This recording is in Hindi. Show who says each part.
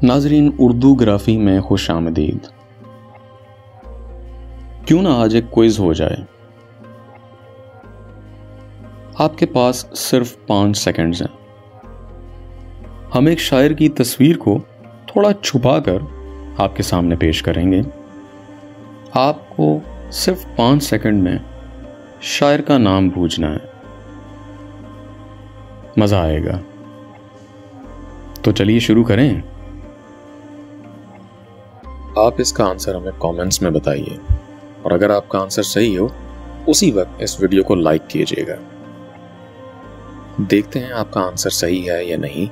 Speaker 1: नाजरीन, उर्दू ग्राफी में खुश आमदीद। क्यों ना आज एक क्विज हो जाए। आपके पास सिर्फ 5 सेकंड्स हैं। हम एक शायर की तस्वीर को थोड़ा छुपाकर आपके सामने पेश करेंगे। आपको सिर्फ 5 सेकंड में शायर का नाम पूछना है। मजा आएगा। तो चलिए शुरू करें। आप इसका आंसर हमें कमेंट्स में बताइए, और अगर आपका आंसर सही हो उसी वक्त इस वीडियो को लाइक कीजिएगा। देखते हैं आपका आंसर सही है या नहीं।